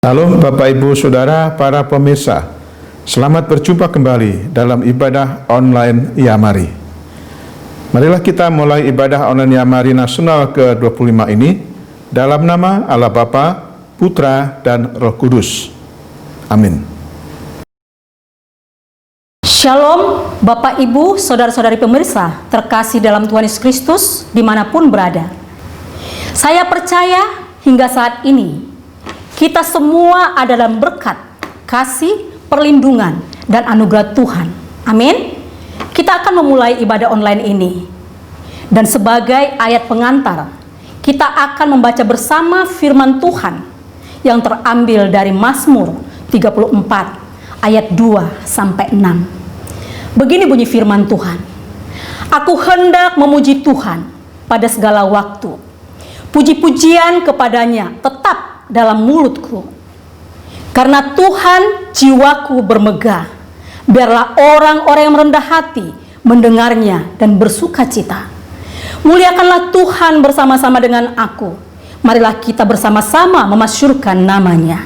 Halo Bapak Ibu Saudara para pemirsa, selamat berjumpa kembali dalam ibadah online Yamari. Marilah kita mulai ibadah online Yamari Nasional ke-25 ini dalam nama Allah Bapa, Putra, dan Roh Kudus. Amin. Shalom Bapak Ibu, Saudara-saudari pemirsa terkasih dalam Tuhan Yesus Kristus dimanapun berada. Saya percaya hingga saat ini kita semua ada dalam berkat, kasih, perlindungan, dan anugerah Tuhan. Amin. Kita akan memulai ibadah online ini. Dan sebagai ayat pengantar, kita akan membaca bersama firman Tuhan yang terambil dari Mazmur 34 ayat 2-6. Begini bunyi firman Tuhan. Aku hendak memuji Tuhan pada segala waktu. Puji-pujian kepadanya tetap dalam mulutku. Karena Tuhan jiwaku bermegah. Biarlah orang-orang yang merendah hati mendengarnya dan bersuka cita. Muliakanlah Tuhan bersama-sama dengan aku. Marilah kita bersama-sama memasyurkan namanya.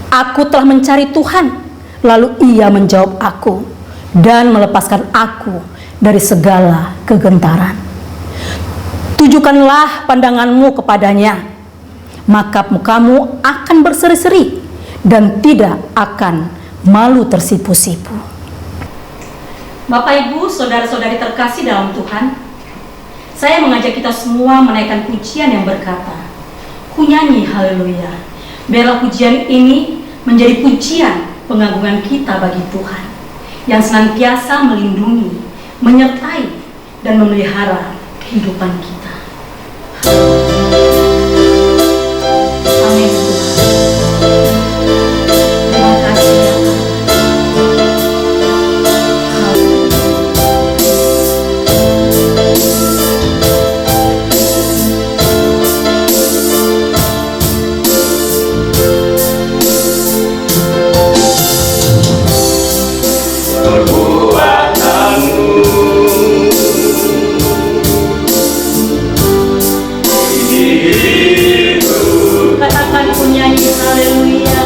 Aku telah mencari Tuhan, lalu Ia menjawab aku dan melepaskan aku dari segala kegentaran. Tujukanlah pandanganmu kepadanya, maka mukamu akan berseri-seri dan tidak akan malu tersipu-sipu. Bapak Ibu, saudara-saudari terkasih dalam Tuhan, saya mengajak kita semua menaikkan pujian yang berkata, ku nyanyi haleluya. Biarlah pujian ini menjadi pujian pengagungan kita bagi Tuhan yang senantiasa melindungi, menyertai, dan memelihara kehidupan kita. Amin Tuhan. Terima kasih ya Tuhan. Katakan ku nyanyi haleluya.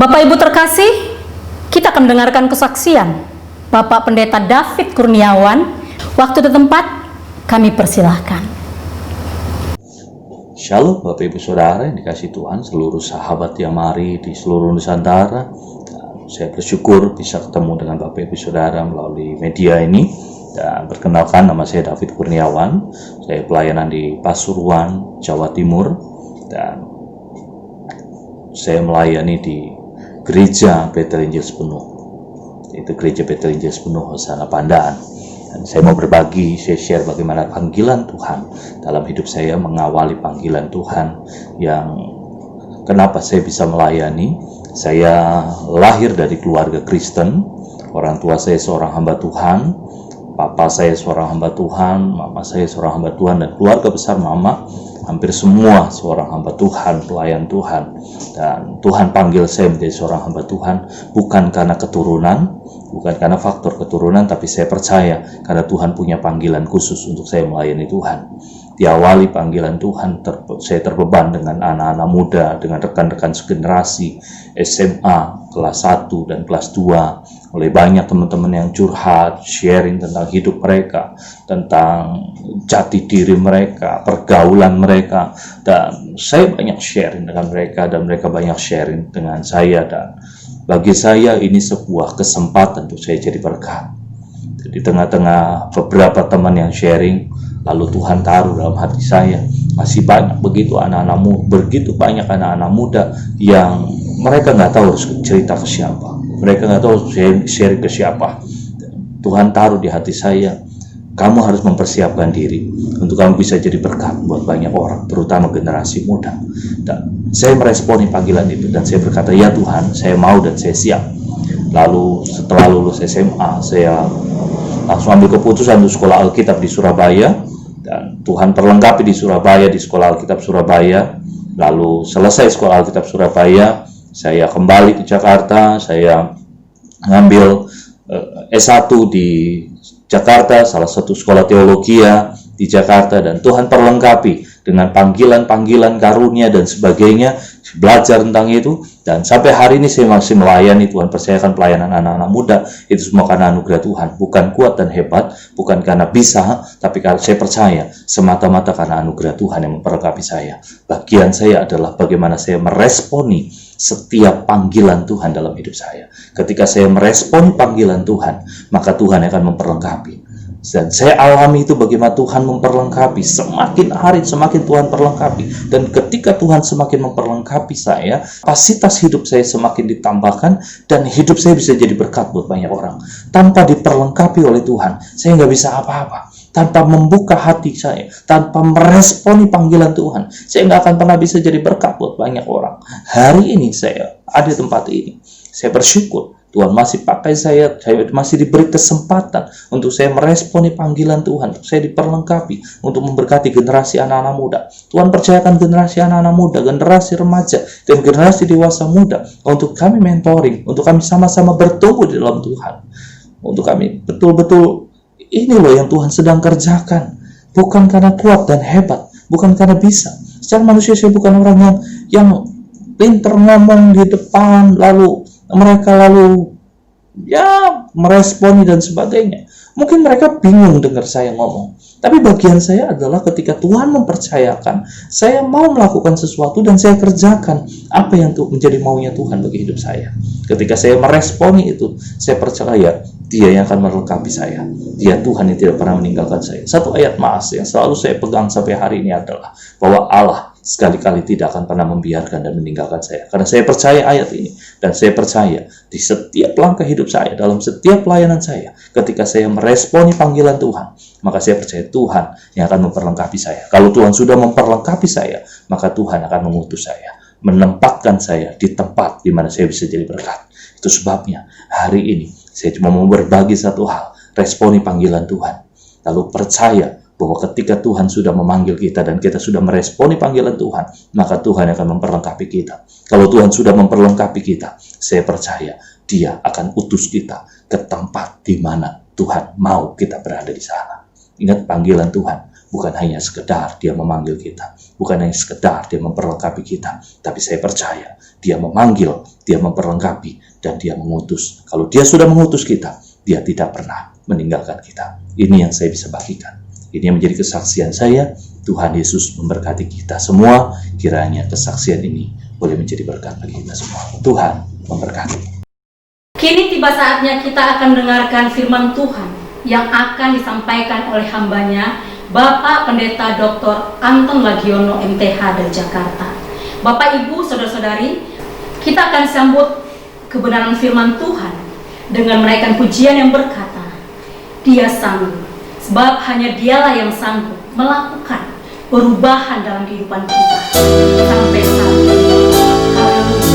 Bapak Ibu terkasih, kita akan mendengarkan kesaksian Bapak Pendeta David Kurniawan. Waktu dan tempat kami persilahkan. Shalom Bapak Ibu Saudara yang dikasih Tuhan, seluruh sahabat Yamari di seluruh Nusantara. Saya bersyukur bisa ketemu dengan Bapak Ibu Saudara melalui media ini. Dan perkenalkan, nama saya David Kurniawan. Saya pelayanan di Pasuruan, Jawa Timur. Dan saya melayani di Gereja Betel Injil Sepenuh, itu Gereja Betel Injil Sepenuh Hosana Pandaan. Dan saya mau berbagi, saya share bagaimana panggilan Tuhan dalam hidup saya, mengawali panggilan Tuhan yang kenapa saya bisa melayani. Saya lahir dari keluarga Kristen, orang tua saya seorang hamba Tuhan, Papa saya seorang hamba Tuhan, mama saya seorang hamba Tuhan, dan keluarga besar mama hampir semua seorang hamba Tuhan, pelayan Tuhan. Dan Tuhan panggil saya menjadi seorang hamba Tuhan bukan karena keturunan, bukan karena faktor keturunan, tapi saya percaya karena Tuhan punya panggilan khusus untuk saya melayani Tuhan. Diawali panggilan Tuhan, saya terbeban dengan anak-anak muda, dengan rekan-rekan segenerasi SMA, kelas 1 dan kelas 2, oleh banyak teman-teman yang curhat, sharing tentang hidup mereka, tentang jati diri mereka, pergaulan mereka, dan saya banyak sharing dengan mereka, dan mereka banyak sharing dengan saya, dan bagi saya ini sebuah kesempatan untuk saya jadi berkat. Di tengah-tengah beberapa teman yang sharing, lalu Tuhan taruh dalam hati saya, masih banyak begitu banyak anak-anak muda yang mereka nggak tahu harus cerita ke siapa, mereka nggak tahu harus sharing ke siapa. Tuhan taruh di hati saya, kamu harus mempersiapkan diri untuk kamu bisa jadi berkat buat banyak orang, terutama generasi muda. Dan saya meresponi panggilan itu, dan saya berkata, ya Tuhan, saya mau dan saya siap. Lalu setelah lulus SMA, saya langsung ambil keputusan untuk sekolah Alkitab di Surabaya, dan Tuhan perlengkapi di Surabaya, di sekolah Alkitab Surabaya. Lalu selesai sekolah Alkitab Surabaya, saya kembali ke Jakarta, saya ngambil S1 di Jakarta, salah satu sekolah teologi di Jakarta, dan Tuhan perlengkapi dengan panggilan-panggilan karunia dan sebagainya, belajar tentang itu, dan sampai hari ini saya masih melayani. Tuhan percayakan pelayanan anak-anak muda, itu semua karena anugerah Tuhan, bukan kuat dan hebat, bukan karena bisa, tapi karena saya percaya semata-mata karena anugerah Tuhan yang memperlengkapi saya. Bagian saya adalah bagaimana saya meresponi setiap panggilan Tuhan dalam hidup saya. Ketika saya meresponi panggilan Tuhan, maka Tuhan akan memperlengkapi. Dan saya alami itu bagaimana Tuhan memperlengkapi. Semakin hari semakin Tuhan perlengkapi. Dan ketika Tuhan semakin memperlengkapi saya, kapasitas hidup saya semakin ditambahkan, dan hidup saya bisa jadi berkat buat banyak orang. Tanpa diperlengkapi oleh Tuhan, saya nggak bisa apa-apa. Tanpa membuka hati saya, tanpa meresponi panggilan Tuhan, saya nggak akan pernah bisa jadi berkat buat banyak orang. Hari ini saya ada di tempat ini, saya bersyukur Tuhan masih pakai saya masih diberi kesempatan untuk saya meresponi panggilan Tuhan, untuk saya diperlengkapi, untuk memberkati generasi anak-anak muda. Tuhan percayakan generasi anak-anak muda, generasi remaja, dan generasi dewasa muda, untuk kami mentoring, untuk kami sama-sama bertumbuh di dalam Tuhan. Untuk kami betul-betul, ini loh yang Tuhan sedang kerjakan. Bukan karena kuat dan hebat, bukan karena bisa. Secara manusia saya bukan orang yang pinter ngomong di depan, lalu mereka meresponi dan sebagainya. Mungkin mereka bingung dengar saya ngomong. Tapi bagian saya adalah ketika Tuhan mempercayakan, saya mau melakukan sesuatu dan saya kerjakan apa yang menjadi maunya Tuhan bagi hidup saya. Ketika saya meresponi itu, saya percaya Dia yang akan melengkapi saya. Dia Tuhan yang tidak pernah meninggalkan saya. Satu ayat Maas yang selalu saya pegang sampai hari ini adalah bahwa Allah sekali-kali tidak akan pernah membiarkan dan meninggalkan saya. Karena saya percaya ayat ini, dan saya percaya di setiap langkah hidup saya, dalam setiap pelayanan saya, ketika saya meresponi panggilan Tuhan, maka saya percaya Tuhan yang akan memperlengkapi saya. Kalau Tuhan sudah memperlengkapi saya, maka Tuhan akan mengutus saya, menempatkan saya di tempat di mana saya bisa jadi berkat. Itu sebabnya hari ini saya cuma mau berbagi satu hal, responi panggilan Tuhan. Lalu percaya bahwa ketika Tuhan sudah memanggil kita dan kita sudah meresponi panggilan Tuhan, maka Tuhan akan memperlengkapi kita. Kalau Tuhan sudah memperlengkapi kita, saya percaya Dia akan utus kita ke tempat di mana Tuhan mau kita berada di sana. Ingat, panggilan Tuhan bukan hanya sekedar Dia memanggil kita, bukan hanya sekedar Dia memperlengkapi kita, tapi saya percaya Dia memanggil, Dia memperlengkapi, dan Dia mengutus. Kalau Dia sudah mengutus kita, Dia tidak pernah meninggalkan kita. Ini yang saya bisa bagikan. Ini yang menjadi kesaksian saya. Tuhan Yesus memberkati kita semua. Kiranya kesaksian ini boleh menjadi berkat bagi kita semua. Tuhan memberkati. Kini tiba saatnya kita akan mendengarkan firman Tuhan yang akan disampaikan oleh hambanya, Bapak Pendeta Dr. Anton Lagiono MTH dari Jakarta. Bapak, Ibu, Saudara-saudari, kita akan sambut kebenaran firman Tuhan dengan menaikkan pujian yang berkata, Dia sanggup, sebab hanya Dialah yang sanggup melakukan perubahan dalam kehidupan kita sampai saat ini. Haleluya.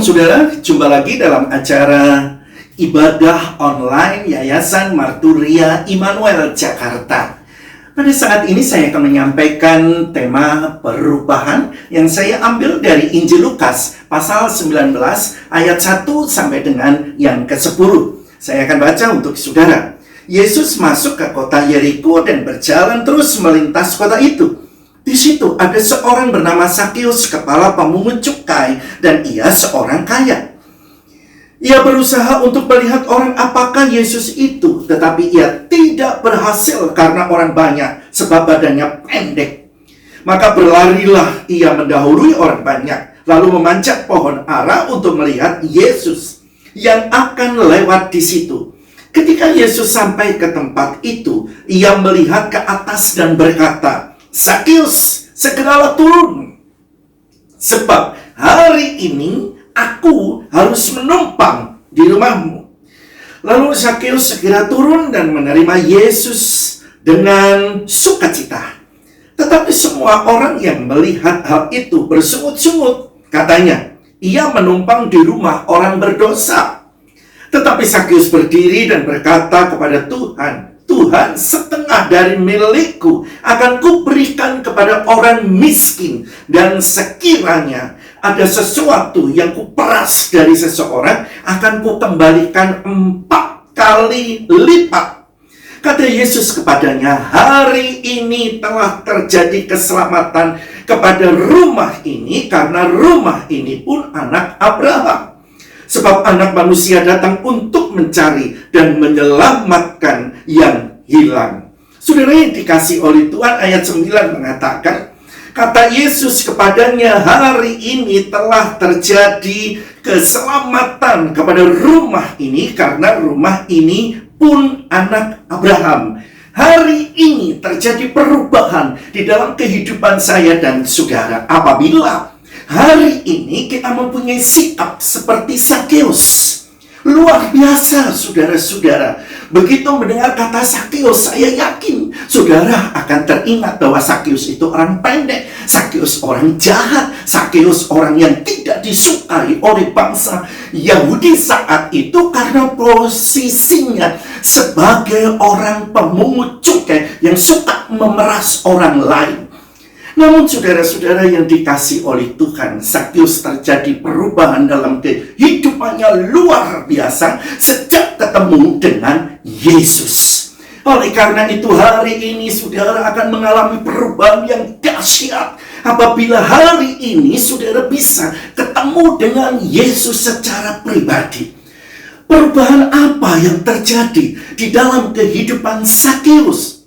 Shalom saudara, jumpa lagi dalam acara ibadah online Yayasan Marturia Immanuel Jakarta. Pada saat ini saya akan menyampaikan tema perubahan yang saya ambil dari Injil Lukas pasal 19 ayat 1 sampai dengan yang ke-10. Saya akan baca untuk saudara. Yesus masuk ke kota Yeriko dan berjalan terus melintas kota itu. Di situ ada seorang bernama Sakeus, kepala pemungut cukai, dan ia seorang kaya. Ia berusaha untuk melihat orang apakah Yesus itu, tetapi ia tidak berhasil karena orang banyak, sebab badannya pendek. Maka berlarilah ia mendahului orang banyak, lalu memanjat pohon ara untuk melihat Yesus yang akan lewat di situ. Ketika Yesus sampai ke tempat itu, ia melihat ke atas dan berkata, "Sakeus, segeralah turun, sebab hari ini aku harus menumpang di rumahmu." Lalu Sakeus segera turun dan menerima Yesus dengan sukacita. Tetapi semua orang yang melihat hal itu bersungut-sungut. Katanya, ia menumpang di rumah orang berdosa. Tetapi Sakeus berdiri dan berkata kepada Tuhan, "Tuhan, setengah dari milikku akan kuberikan kepada orang miskin, dan sekiranya ada sesuatu yang kuperas dari seseorang, akan kukembalikan 4 kali lipat." Kata Yesus kepadanya, "Hari ini telah terjadi keselamatan kepada rumah ini, karena rumah ini pun anak Abraham. Sebab anak manusia datang untuk mencari dan menyelamatkan yang hilang." Saudara yang dikasih oleh Tuhan, ayat 9 mengatakan, kata Yesus kepadanya, "Hari ini telah terjadi keselamatan kepada rumah ini, karena rumah ini pun anak Abraham." Hari ini terjadi perubahan di dalam kehidupan saya dan saudara apabila hari ini kita mempunyai sikap seperti Sakeus. Luar biasa, saudara-saudara. Begitu mendengar kata Sakeus, saya yakin saudara akan teringat bahwa Sakeus itu orang pendek, Sakeus orang jahat, Sakeus orang yang tidak disukai oleh bangsa Yahudi saat itu karena posisinya sebagai orang pemungut cukai yang suka memeras orang lain. Namun saudara-saudara yang dikasih oleh Tuhan, Sakeus terjadi perubahan dalam kehidupannya luar biasa sejak ketemu dengan Yesus. Oleh karena itu hari ini saudara akan mengalami perubahan yang dahsyat apabila hari ini saudara bisa ketemu dengan Yesus secara pribadi. Perubahan apa yang terjadi di dalam kehidupan Sakeus?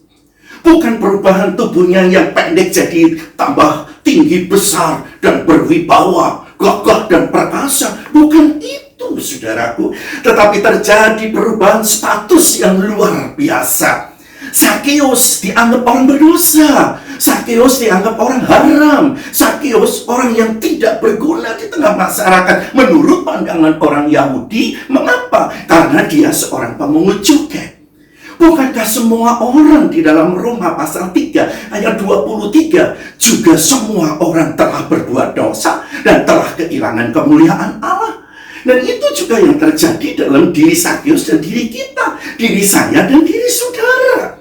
Bukan perubahan tubuhnya yang pendek jadi tambah tinggi besar dan berwibawa, gagah dan perkasa. Bukan itu, saudaraku. Tetapi terjadi perubahan status yang luar biasa. Sakeus dianggap orang berdosa. Sakeus dianggap orang haram. Sakeus orang yang tidak berguna di tengah masyarakat menurut pandangan orang Yahudi. Mengapa? Karena dia seorang pemungut cukai. Bukankah semua orang di dalam Roma pasal 3 ayat 23 juga semua orang telah berbuat dosa dan telah kehilangan kemuliaan Allah? Dan itu juga yang terjadi dalam diri Sakeus dan diri kita, diri saya dan diri saudara.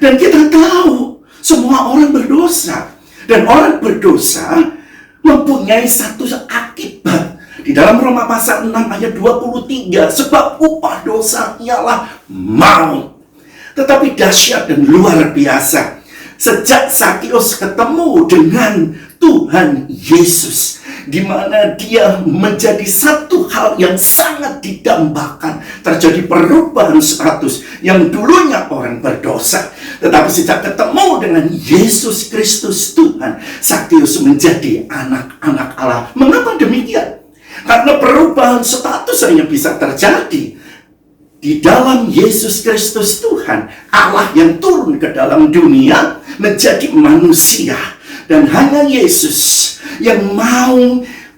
Dan kita tahu semua orang berdosa, dan orang berdosa mempunyai satu akibat. Di dalam Roma pasal 6 ayat 23, sebab upah dosa ialah maut. Tetapi dahsyat dan luar biasa, sejak Sakeus ketemu dengan Tuhan Yesus, di mana dia menjadi satu hal yang sangat didambakan, terjadi perubahan status yang dulunya orang berdosa. Tetapi sejak ketemu dengan Yesus Kristus Tuhan, Sakeus menjadi anak-anak Allah. Mengapa demikian? Karena perubahan status hanya bisa terjadi di dalam Yesus Kristus Tuhan, Allah yang turun ke dalam dunia menjadi manusia. Dan hanya Yesus yang mau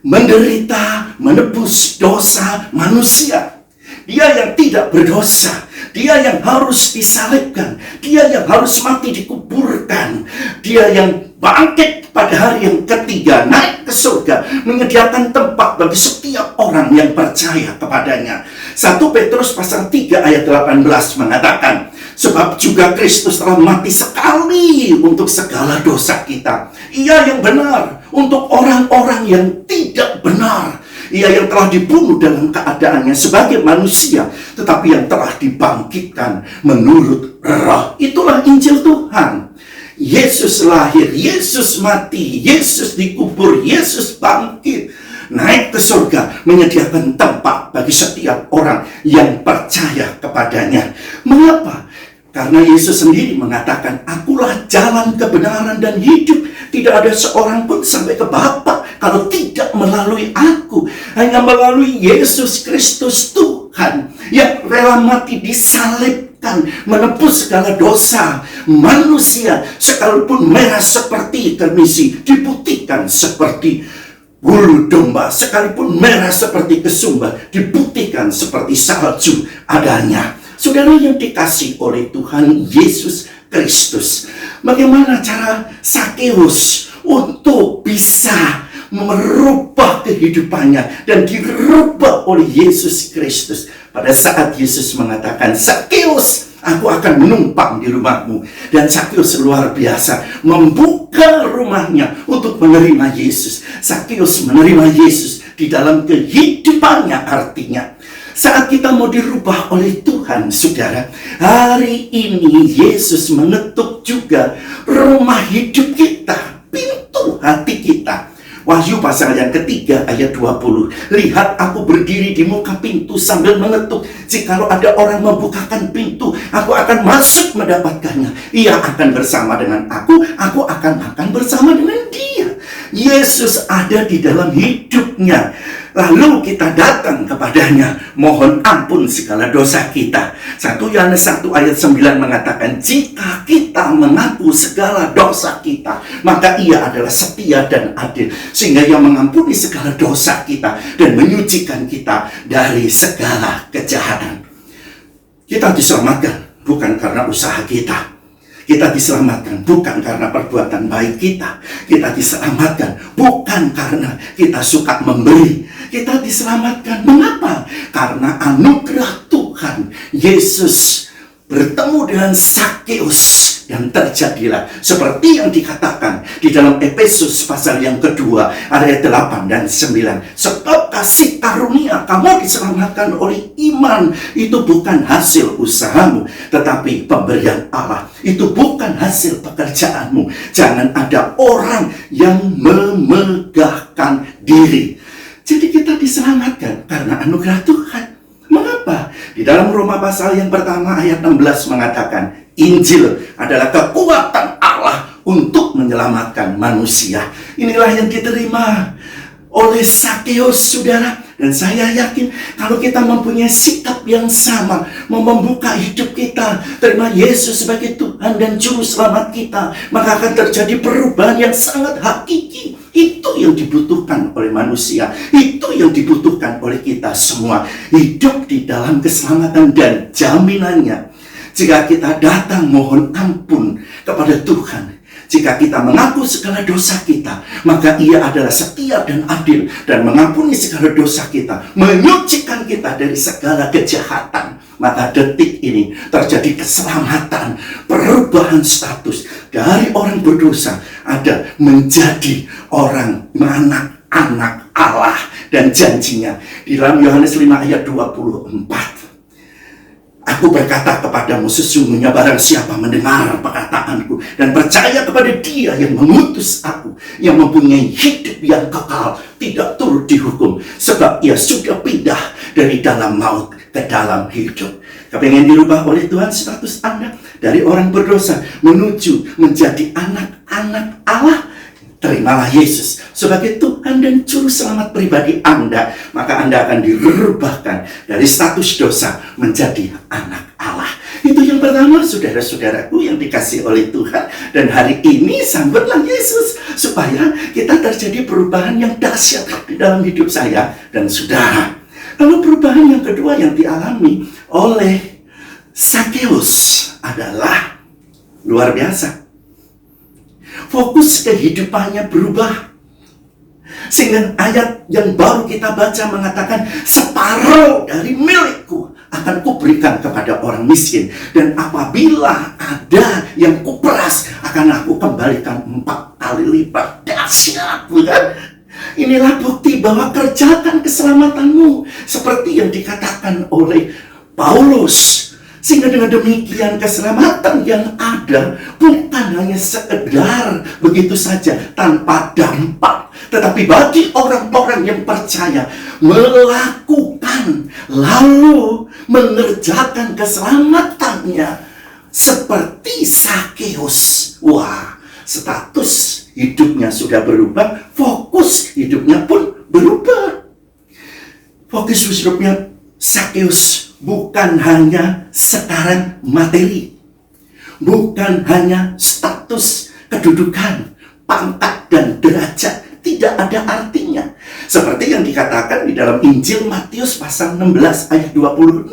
menderita, menebus dosa manusia. Dia yang tidak berdosa, dia yang harus disalibkan, dia yang harus mati dikuburkan, dia yang bangkit pada hari yang ketiga, naik ke surga, menyediakan tempat bagi setiap orang yang percaya kepadanya. 1 Petrus pasal 3 ayat 18 mengatakan, sebab juga Kristus telah mati sekali untuk segala dosa kita. Ia yang benar untuk orang-orang yang tidak benar. Ia yang telah dibunuh dalam keadaannya sebagai manusia, tetapi yang telah dibangkitkan menurut roh. Itulah Injil Tuhan. Yesus lahir, Yesus mati, Yesus dikubur, Yesus bangkit, naik ke surga, menyediakan tempat bagi setiap orang yang percaya kepadanya. Mengapa? Karena Yesus sendiri mengatakan, akulah jalan kebenaran dan hidup. Tidak ada seorang pun sampai ke Bapa kalau tidak melalui aku. Hanya melalui Yesus Kristus Tuhan yang rela mati disalibkan, menebus segala dosa manusia, sekalipun merah seperti termisi, diputihkan seperti bulu domba, sekalipun merah seperti kesumba, diputihkan seperti salju adanya. Saudara yang dikasih oleh Tuhan Yesus Kristus, bagaimana cara Sakeus untuk bisa merubah kehidupannya dan dirubah oleh Yesus Kristus? Pada saat Yesus mengatakan, Sakeus, aku akan menumpang di rumahmu. Dan Sakeus luar biasa, membuka rumahnya untuk menerima Yesus. Sakeus menerima Yesus di dalam kehidupannya. Artinya, saat kita mau dirubah oleh Tuhan, saudara, hari ini Yesus mengetuk juga rumah hidup kita, pintu hati kita. Wahyu pasal yang ketiga ayat 20. Lihat, aku berdiri di muka pintu sambil mengetuk. Jikalau ada orang membukakan pintu, aku akan masuk mendapatkannya. Ia akan bersama dengan aku akan makan bersama dengan dia. Yesus ada di dalam hidupnya. Lalu kita datang kepadanya, mohon ampun segala dosa kita. 1 Yohanes 1 ayat 9 mengatakan, jika kita mengaku segala dosa kita, maka ia adalah setia dan adil, sehingga ia mengampuni segala dosa kita dan menyucikan kita dari segala kejahatan. Kita diselamatkan bukan karena usaha kita. Kita diselamatkan bukan karena perbuatan baik kita. Kita diselamatkan bukan karena kita suka memberi. Kita diselamatkan, mengapa? Karena anugerah Tuhan. Yesus bertemu dengan Sakeus dan terjadilah seperti yang dikatakan di dalam Efesus pasal yang kedua ayat 8 dan 9. Sebab kasih karunia kamu diselamatkan oleh iman. Itu bukan hasil usahamu, tetapi pemberian Allah. Itu bukan hasil pekerjaanmu. Jangan ada orang yang memegahkan diri. Jadi kita diselamatkan karena anugerah Tuhan. Mengapa? Di dalam Roma pasal yang pertama ayat 16 mengatakan, Injil adalah kekuatan Allah untuk menyelamatkan manusia. Inilah yang diterima oleh Sakeus, saudara. Dan saya yakin kalau kita mempunyai sikap yang sama, mau membuka hidup kita, terima Yesus sebagai Tuhan dan Juru Selamat kita, maka akan terjadi perubahan yang sangat hakiki. Itu yang dibutuhkan oleh manusia. Itu yang dibutuhkan oleh kita semua. Hidup di dalam keselamatan dan jaminannya. Jika kita datang mohon ampun kepada Tuhan, jika kita mengaku segala dosa kita, maka Ia adalah setia dan adil dan mengampuni segala dosa kita, menyucikan kita dari segala kejahatan. Maka detik ini terjadi keselamatan, perubahan status dari orang berdosa ada menjadi orang anak-anak Allah. Dan janjinya di dalam Yohanes 5 ayat 24. Aku berkata kepadamu, sesungguhnya barang siapa mendengar perkataanku dan percaya kepada Dia yang mengutus aku, yang mempunyai hidup yang kekal, tidak turut dihukum, sebab ia sudah pindah dari dalam maut ke dalam hidup. Kepengen dirubah oleh Tuhan status Anda dari orang berdosa menuju menjadi anak-anak Allah? Terimalah Yesus sebagai Tuhan dan Juru Selamat pribadi Anda. Maka Anda akan dirubahkan dari status dosa menjadi anak Allah. Itu yang pertama, saudara-saudaraku yang dikasihi oleh Tuhan. Dan hari ini sambutlah Yesus supaya kita terjadi perubahan yang dahsyat di dalam hidup saya dan saudara. Lalu perubahan yang kedua yang dialami oleh Sakeus adalah luar biasa. Fokus kehidupannya berubah. Sehingga ayat yang baru kita baca mengatakan, separuh dari milikku akan kuberikan kepada orang miskin. Dan apabila ada yang kuperas, akan aku kembalikan 4 kali lipat. Dahsyat, bukan? Inilah bukti bahwa kerjakan keselamatanmu. Seperti yang dikatakan oleh Paulus. Sehingga dengan demikian keselamatan yang ada bukan hanya sekedar begitu saja tanpa dampak. Tetapi bagi orang-orang yang percaya melakukan lalu mengerjakan keselamatannya seperti Sakeus. Wah, status hidupnya sudah berubah, fokus hidupnya pun berubah. Fokus hidupnya Sakeus bukan hanya sekarang materi, bukan hanya status, kedudukan, pangkat, dan derajat. Tidak ada artinya. Seperti yang dikatakan di dalam Injil Matius pasal 16 ayat 26.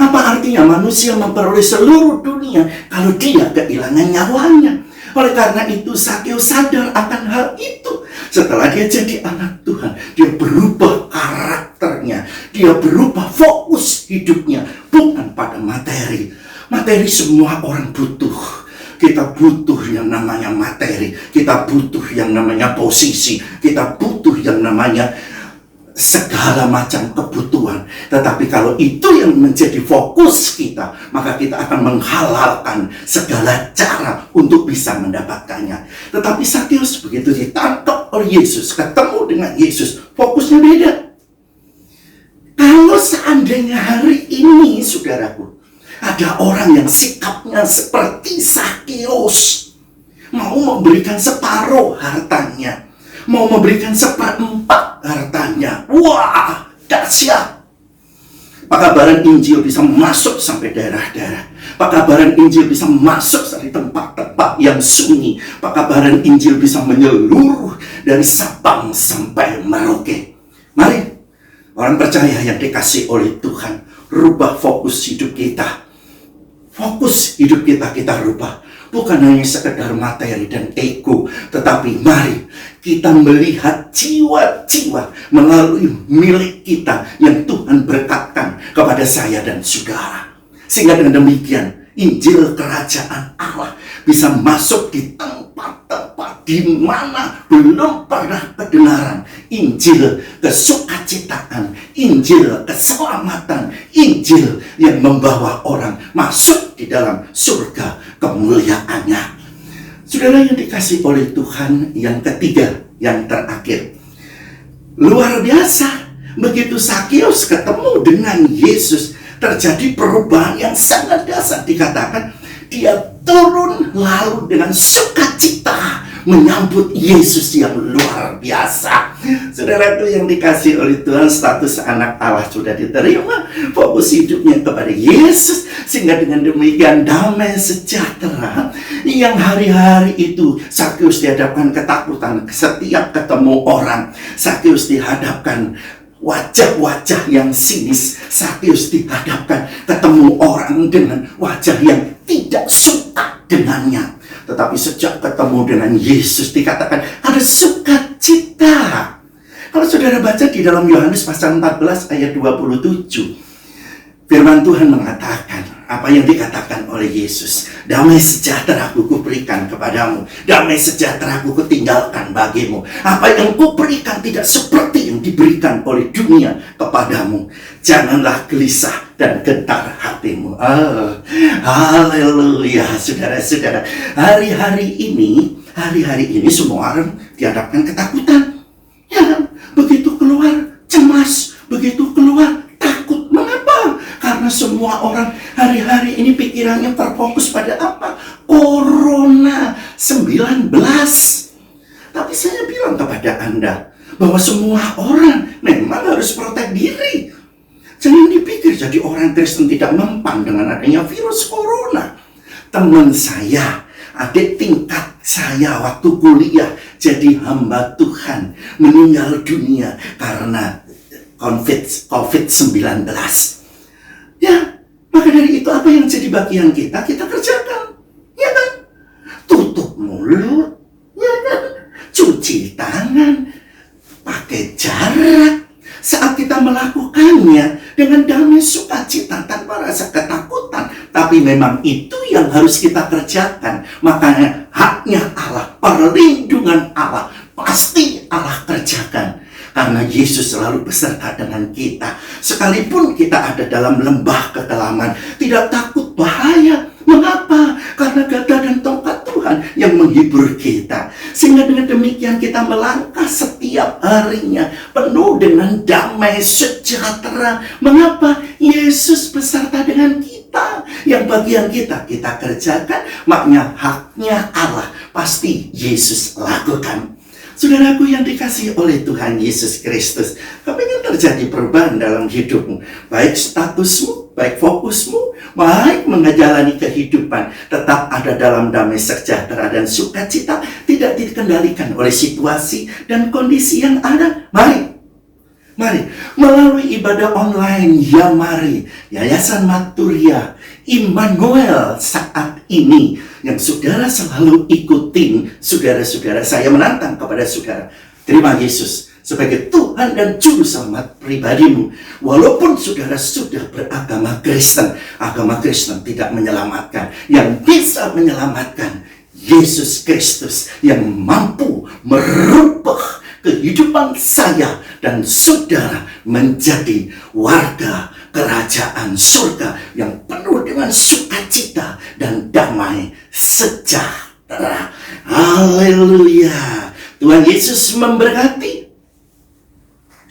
Apa artinya manusia memperoleh seluruh dunia kalau dia kehilangan nyawanya? Oleh karena itu Sakeus sadar akan hal itu. Setelah dia jadi anak Tuhan, dia berubah karakternya, dia berubah fokus hidupnya, bukan pada materi. Materi semua orang butuh. Kita butuh yang namanya materi, kita butuh yang namanya posisi, kita butuh yang namanya segala macam kebutuhan. Tetapi kalau itu yang menjadi fokus kita, maka kita akan menghalalkan segala cara untuk bisa mendapatkannya. Tetapi Sakeus begitu ditangkap oleh Yesus, ketemu dengan Yesus, fokusnya beda. Kalau seandainya hari ini, saudaraku, ada orang yang sikapnya seperti Sakeus, mau memberikan separuh hartanya, mau memberikan 1/4 hartanya. Wah, dahsyat. Pekabaran Injil bisa masuk sampai daerah-daerah. Pekabaran Injil bisa masuk dari tempat-tempat yang sunyi. Pekabaran Injil bisa menyeluruh dari Sabang sampai Merauke. Mari, orang percaya yang dikasih oleh Tuhan, rubah fokus hidup kita. Fokus hidup kita rubah. Bukan hanya sekedar materi dan ego, tetapi mari kita melihat jiwa-jiwa melalui milik kita yang Tuhan berkatkan kepada saya dan saudara. Sehingga dengan demikian Injil Kerajaan Allah bisa masuk di tempat-tempat di mana belum pernah kedengaran Injil kesukacitaan, Injil keselamatan, Injil yang membawa orang masuk di dalam surga kemuliaannya. Saudara yang dikasih oleh Tuhan, yang ketiga, yang terakhir, luar biasa. Begitu Sakeus ketemu dengan Yesus, terjadi perubahan yang sangat dasar. Dikatakan dia turun lalu dengan sukacita menyambut Yesus yang luar biasa. Saudara itu yang dikasih oleh Tuhan, status anak Allah sudah diterima, fokus hidupnya kepada Yesus, sehingga dengan demikian damai sejahtera yang hari-hari itu Sakeus dihadapkan ketakutan setiap ketemu orang. Sakeus dihadapkan wajah-wajah yang sinis. Sakeus dihadapkan ketemu orang dengan wajah yang tidak suka dengannya. Tetapi sejak ketemu dengan Yesus dikatakan ada sukacita. Kalau saudara baca di dalam Yohanes pasal 14 ayat 27, firman Tuhan mengatakan apa yang dikatakan oleh Yesus. Damai sejahtera ku berikan kepadamu, damai sejahtera ku tinggalkan bagimu. Apa yang ku berikan tidak seperti yang diberikan oleh dunia kepadamu. Janganlah gelisah dan gentar hatimu. Haleluya, saudara-saudara. Hari-hari ini semua orang dihadapkan ketakutan. Ya, begitu keluar cemas, begitu keluar takut. Mengapa? Karena semua orang hari-hari ini pikirannya terfokus pada apa? Corona 19. Tapi saya bilang kepada Anda bahwa semua orang memang harus protek diri. Jangan dipikir jadi orang Kristen tidak mempan dengan adanya virus corona. Teman saya, adik tingkat saya waktu kuliah jadi hamba Tuhan, meninggal dunia karena COVID-19. Ya, maka dari itu apa yang jadi bagian kita kerjakan. Ya kan? Tutup mulut, ya kan? Cuci tangan, pakai jarak. Saat kita melakukannya dengan damai sukacita tanpa rasa ketakutan, tapi memang itu yang harus kita kerjakan. Makanya haknya Allah, perlindungan Allah, pasti Allah kerjakan. Karena Yesus selalu beserta dengan kita. Sekalipun kita ada dalam lembah kekelaman, tidak takut bahaya. Mengapa? Karena gada dan tongkat Tuhan yang menghibur kita. Sehingga dengan demikian kita melangkah setiap harinya penuh dengan damai sejahtera. Mengapa? Yesus beserta dengan kita. Yang bagian kita kerjakan, maknya haknya Allah pasti Yesus lakukan. Saudaraku yang dikasihi oleh Tuhan Yesus Kristus, kapan terjadi perubahan dalam hidupmu? Baik statusmu, baik fokusmu, baik menjalani kehidupan, tetap ada dalam damai sejahtera dan sukacita, tidak dikendalikan oleh situasi dan kondisi yang ada. Mari, melalui ibadah online Yamari, Yayasan Marturia Immanuel saat ini, yang saudara selalu ikutin, saudara-saudara, saya menantang kepada saudara, terima Yesus sebagai Tuhan dan Juru Selamat pribadimu. Walaupun saudara sudah beragama Kristen, agama Kristen tidak menyelamatkan. Yang bisa menyelamatkan Yesus Kristus yang mampu merubah kehidupan saya dan saudara menjadi warga kerajaan surga yang penuh dengan sukacita dan damai sejahtera. Haleluya. Tuhan Yesus memberkati.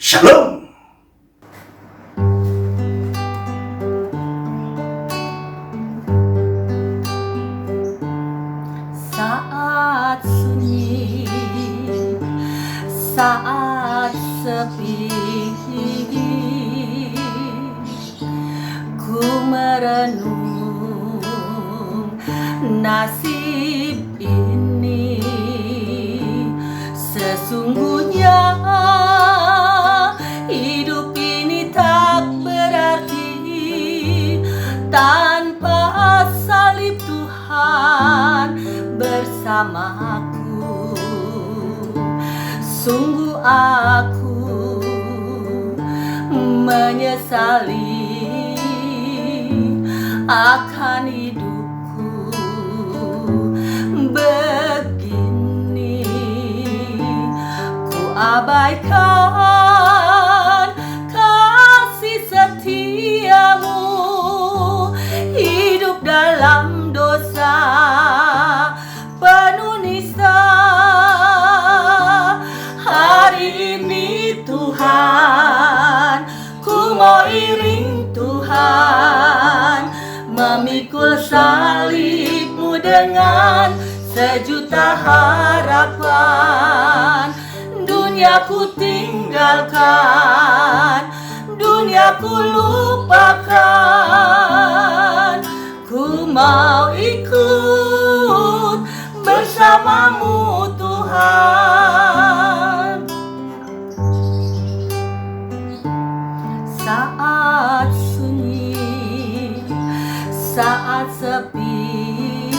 Shalom. Saat sunyi, saat sepi, ku merenung nasib ini. Sesungguhnya hidup ini tak berarti tanpa salib Tuhan bersamaku. Sungguh aku menyesali akan hidupku begini. Ku abaikan kasih setiamu, hidup dalam dosa penuh nista. Hari ini Tuhan, ku mau iring Tuhan, memikul salib-Mu dengan sejuta harapan. Dunia ku tinggalkan, dunia ku lupakan. Ku mau ikut bersama-Mu Tuhan. Saat sunyi, saat sepi,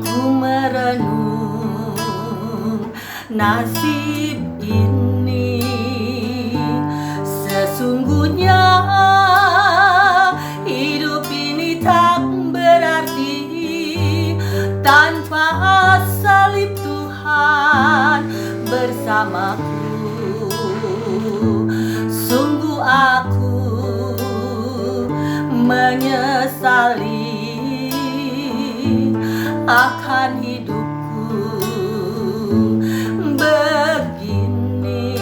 ku merenung nasib ini. Sesungguhnya hidup ini tak berarti tanpa salib Tuhan bersamaku. Sungguh aku menyesali akan hidupku begini.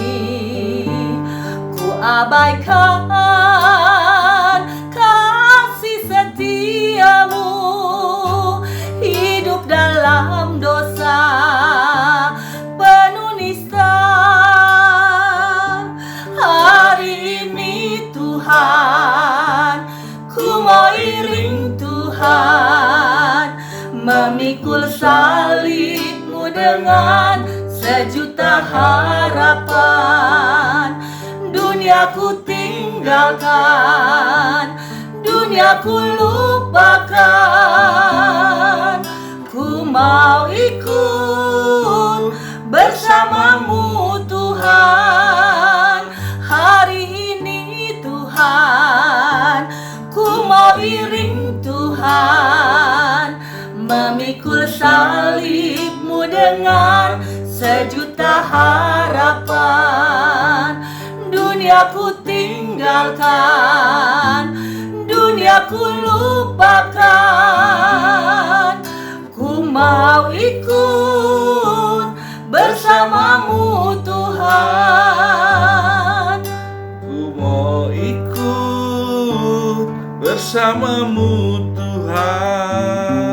Ku abaikan kasih setiamu, hidup dalam dosa penuh nista. Hari ini Tuhan, ku mau iring Tuhan, memikul salib-Mu dengan sejuta harapan. dunia ku tinggalkan, dunia ku lupakan. Ku mau ikut bersamamu Tuhan, hari ini Tuhan. Ku mau iring Tuhan, memikul salib-Mu dengan sejuta harapan. Dunia ku tinggalkan, dunia ku lupakan. Ku mau ikut bersamamu Tuhan. Ku mau ikut bersamamu Tuhan.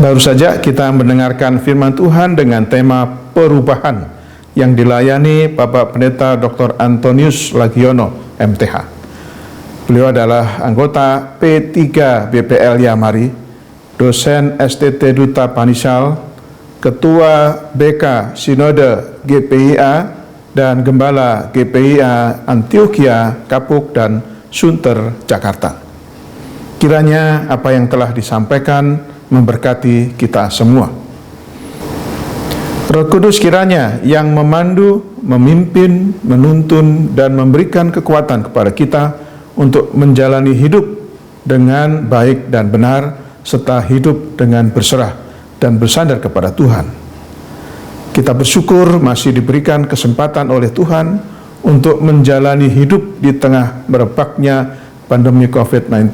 Baru saja kita mendengarkan firman Tuhan dengan tema perubahan yang dilayani Bapak Pendeta Dr. Antonius Lagiono, MTH. Beliau adalah anggota P3 BPL Yamari, dosen STT Duta Panisal, Ketua BK Sinode GPIA, dan Gembala GPIA Antioquia, Kapuk, dan Sunter, Jakarta. Kiranya apa yang telah disampaikan memberkati kita semua. Roh Kudus kiranya yang memandu, memimpin, menuntun, dan memberikan kekuatan kepada kita untuk menjalani hidup dengan baik dan benar, serta hidup dengan berserah dan bersandar kepada Tuhan. Kita bersyukur masih diberikan kesempatan oleh Tuhan untuk menjalani hidup di tengah merebaknya pandemi COVID-19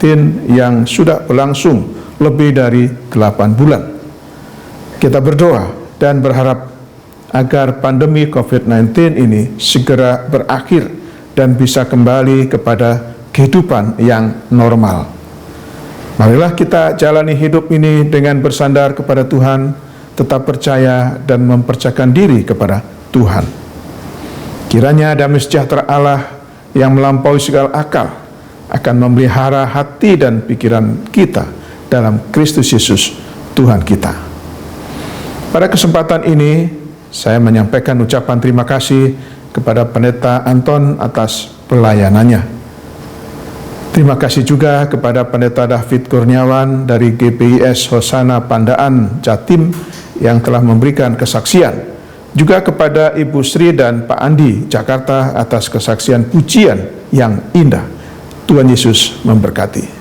yang sudah berlangsung lebih dari 8 bulan. Kita berdoa dan berharap agar pandemi COVID-19 ini segera berakhir dan bisa kembali kepada kehidupan yang normal. Marilah kita jalani hidup ini dengan bersandar kepada Tuhan, tetap percaya dan mempercayakan diri kepada Tuhan. Kiranya damai sejahtera Allah yang melampaui segala akal akan memelihara hati dan pikiran kita dalam Kristus Yesus Tuhan kita. Pada kesempatan ini saya menyampaikan ucapan terima kasih kepada Pendeta Anton atas pelayanannya. Terima kasih juga kepada Pendeta David Kurniawan dari GPIS Hosana Pandaan Jatim yang telah memberikan kesaksian. Juga kepada Ibu Sri dan Pak Andi Jakarta atas kesaksian pujian yang indah. Tuhan Yesus memberkati.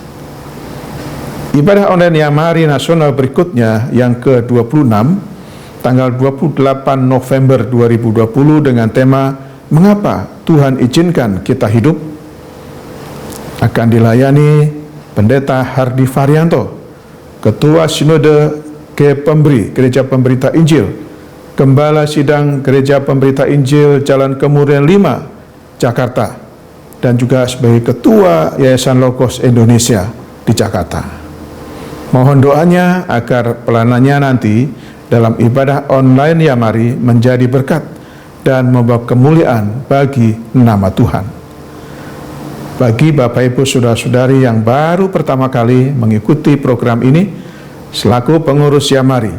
Ibadah online Yamari Nasional berikutnya yang ke-26 tanggal 28 November 2020 dengan tema Mengapa Tuhan Izinkan Kita Hidup akan dilayani Pendeta Hardi Varianto, Ketua Sinode Pemberi Gereja Pemberita Injil, Gembala Sidang Gereja Pemberita Injil Jalan Kemurian 5, Jakarta, dan juga sebagai Ketua Yayasan Logos Indonesia di Jakarta. Mohon doanya agar pelayanannya nanti dalam ibadah online Yamari menjadi berkat dan membawa kemuliaan bagi nama Tuhan. Bagi Bapak Ibu Saudara-saudari yang baru pertama kali mengikuti program ini, selaku pengurus Yamari,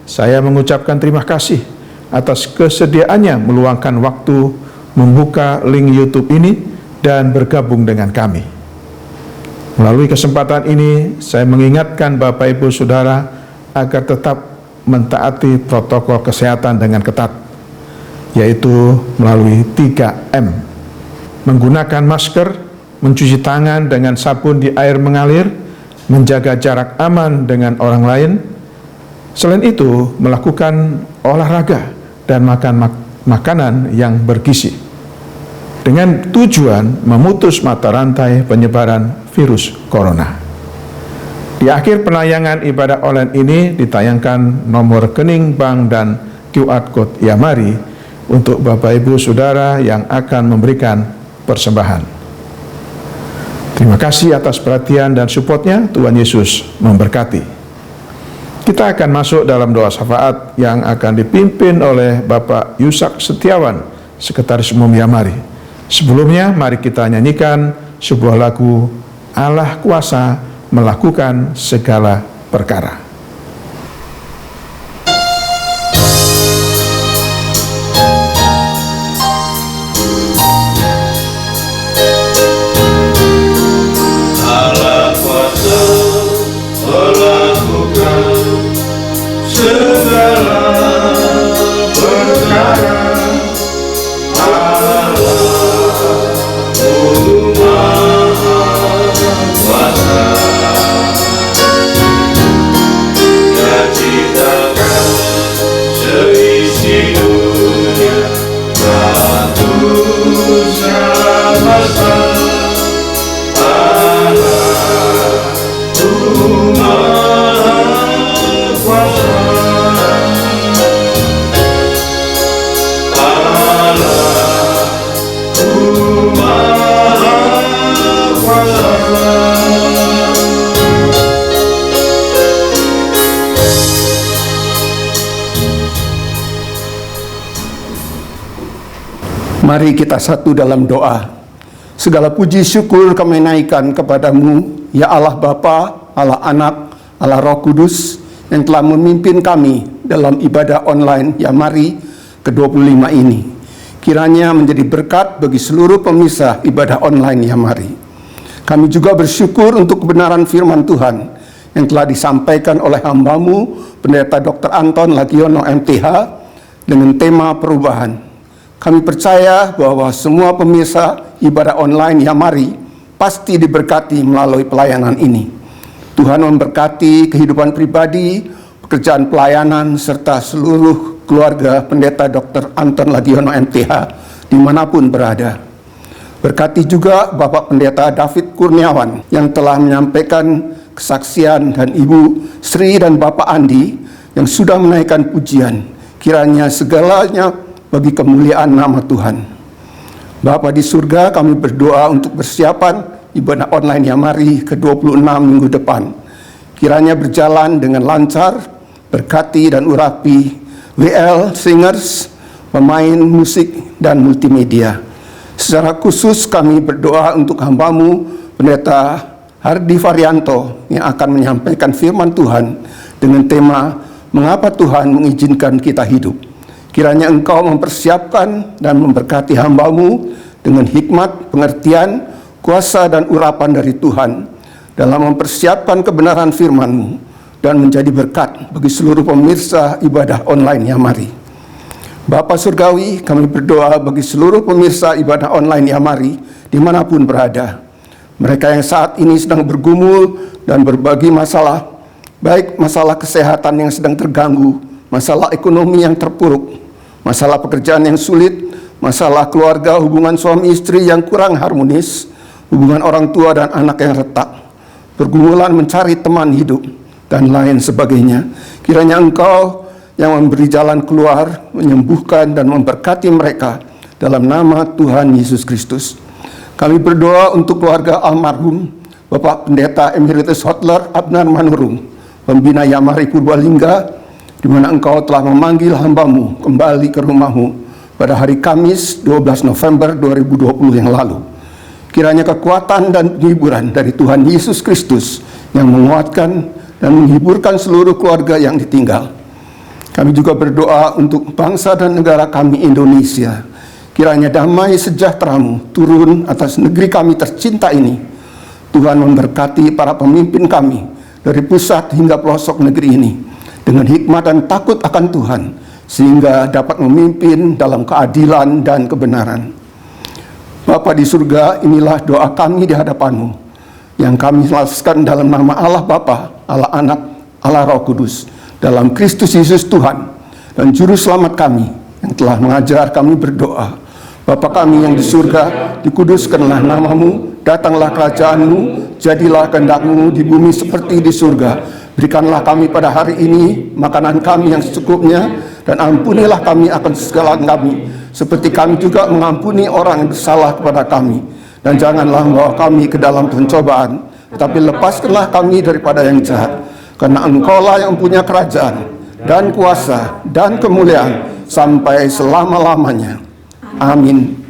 saya mengucapkan terima kasih atas kesediaannya meluangkan waktu membuka link YouTube ini dan bergabung dengan kami. Melalui kesempatan ini, saya mengingatkan Bapak Ibu Saudara agar tetap mentaati protokol kesehatan dengan ketat, yaitu melalui 3M. Menggunakan masker, mencuci tangan dengan sabun di air mengalir, menjaga jarak aman dengan orang lain. Selain itu, melakukan olahraga dan makan makanan yang bergizi, dengan tujuan memutus mata rantai penyebaran virus corona. Di akhir penayangan ibadah online ini ditayangkan nomor rekening bank dan QR Code Yamari untuk Bapak Ibu Saudara yang akan memberikan persembahan. Terima kasih atas perhatian dan supportnya. Tuhan Yesus memberkati. Kita akan masuk dalam doa syafaat yang akan dipimpin oleh Bapak Yusak Setiawan, Sekretaris Umum Yamari. Sebelumnya, mari kita nyanyikan sebuah lagu Allah Kuasa Melakukan Segala Perkara. Mari kita satu dalam doa. Segala puji syukur kami naikkan kepadamu, ya Allah Bapa, Allah Anak, Allah Roh Kudus, yang telah memimpin kami dalam ibadah online Yamari ke-25 ini. Kiranya menjadi berkat bagi seluruh pemirsa ibadah online Yamari. Kami juga bersyukur untuk kebenaran firman Tuhan yang telah disampaikan oleh hamba-Mu, Pendeta Dr. Anton Lagiono MTH, dengan tema perubahan. Kami percaya bahwa semua pemirsa ibadah online Yamari pasti diberkati melalui pelayanan ini. Tuhan memberkati kehidupan pribadi, pekerjaan pelayanan, serta seluruh keluarga Pendeta Dr. Anton Lagiono MTH dimanapun berada. Berkati juga Bapak Pendeta David Kurniawan yang telah menyampaikan kesaksian, dan Ibu Sri dan Bapak Andi yang sudah menaikkan pujian. Kiranya segalanya bagi kemuliaan nama Tuhan. Bapa di surga, kami berdoa untuk persiapan ibadah online Yamari ke-26 minggu depan. Kiranya berjalan dengan lancar, berkati dan urapi WL, singers, pemain musik, dan multimedia. Secara khusus kami berdoa untuk hamba-Mu, Pendeta Hardi Varianto, yang akan menyampaikan firman Tuhan dengan tema Mengapa Tuhan mengizinkan kita hidup. Kiranya Engkau mempersiapkan dan memberkati hamba-Mu dengan hikmat, pengertian, kuasa dan urapan dari Tuhan dalam mempersiapkan kebenaran firman-Mu dan menjadi berkat bagi seluruh pemirsa ibadah online Yamari. Bapa Surgawi, kami berdoa bagi seluruh pemirsa ibadah online Yamari dimanapun berada. Mereka yang saat ini sedang bergumul dan berbagi masalah, baik masalah kesehatan yang sedang terganggu, masalah ekonomi yang terpuruk, masalah pekerjaan yang sulit, masalah keluarga, hubungan suami istri yang kurang harmonis, hubungan orang tua dan anak yang retak, pergumulan mencari teman hidup, dan lain sebagainya. Kiranya Engkau yang memberi jalan keluar, menyembuhkan dan memberkati mereka dalam nama Tuhan Yesus Kristus. Kami berdoa untuk keluarga almarhum Bapak Pendeta Emeritus Hotler Abnar Manurung, pembina Yamari Purbalingga, di mana Engkau telah memanggil hamba-Mu kembali ke rumah-Mu pada hari Kamis 12 November 2020 yang lalu. Kiranya kekuatan dan penghiburan dari Tuhan Yesus Kristus yang menguatkan dan menghiburkan seluruh keluarga yang ditinggal. Kami juga berdoa untuk bangsa dan negara kami Indonesia. Kiranya damai sejahtera-Mu turun atas negeri kami tercinta ini. Tuhan memberkati para pemimpin kami dari pusat hingga pelosok negeri ini dengan hikmat dan takut akan Tuhan, sehingga dapat memimpin dalam keadilan dan kebenaran. Bapa di surga, inilah doa kami di hadapan-Mu, yang kami selaskan dalam nama Allah Bapa, Allah Anak, Allah Roh Kudus, dalam Kristus Yesus Tuhan dan Juru Selamat kami, yang telah mengajar kami berdoa. Bapa kami yang di surga, dikuduskanlah nama-Mu, datanglah kerajaan-Mu, jadilah kehendak-Mu di bumi seperti di surga. Berikanlah kami pada hari ini makanan kami yang secukupnya, dan ampunilah kami akan segala kami, seperti kami juga mengampuni orang yang bersalah kepada kami. Dan janganlah membawa kami ke dalam pencobaan, tetapi lepaskanlah kami daripada yang jahat. Karena Engkau-lah yang punya kerajaan, dan kuasa, dan kemuliaan, sampai selama-lamanya. Amin.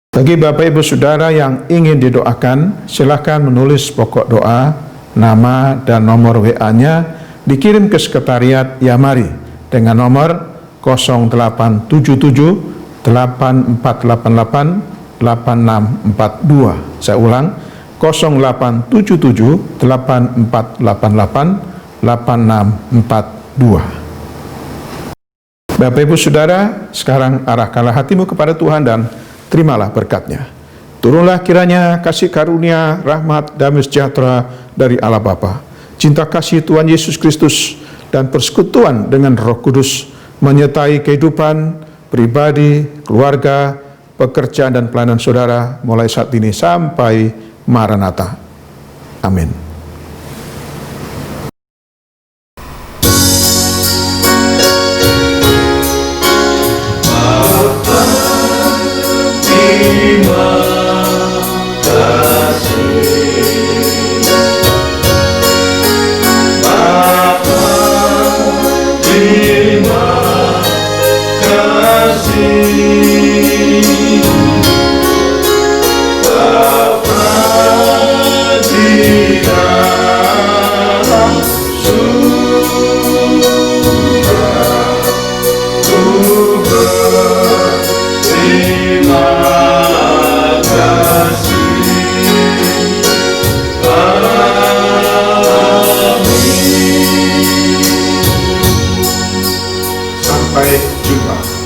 Bagi Bapak Ibu Saudara yang ingin didoakan, silakan menulis pokok doa, nama dan nomor WA-nya dikirim ke sekretariat Yamari dengan nomor 0877 8488 8642. Saya ulang, 0877 8488 8642. Bapak Ibu Saudara, sekarang arahkanlah hatimu kepada Tuhan dan terimalah berkat-Nya. Turunlah kiranya kasih karunia, rahmat, damai sejahtera dari Allah Bapa, cinta kasih Tuhan Yesus Kristus, dan persekutuan dengan Roh Kudus menyertai kehidupan pribadi, keluarga, pekerjaan dan pelayanan saudara mulai saat ini sampai Maranatha. Amin. Terima kasih. Sampai jumpa.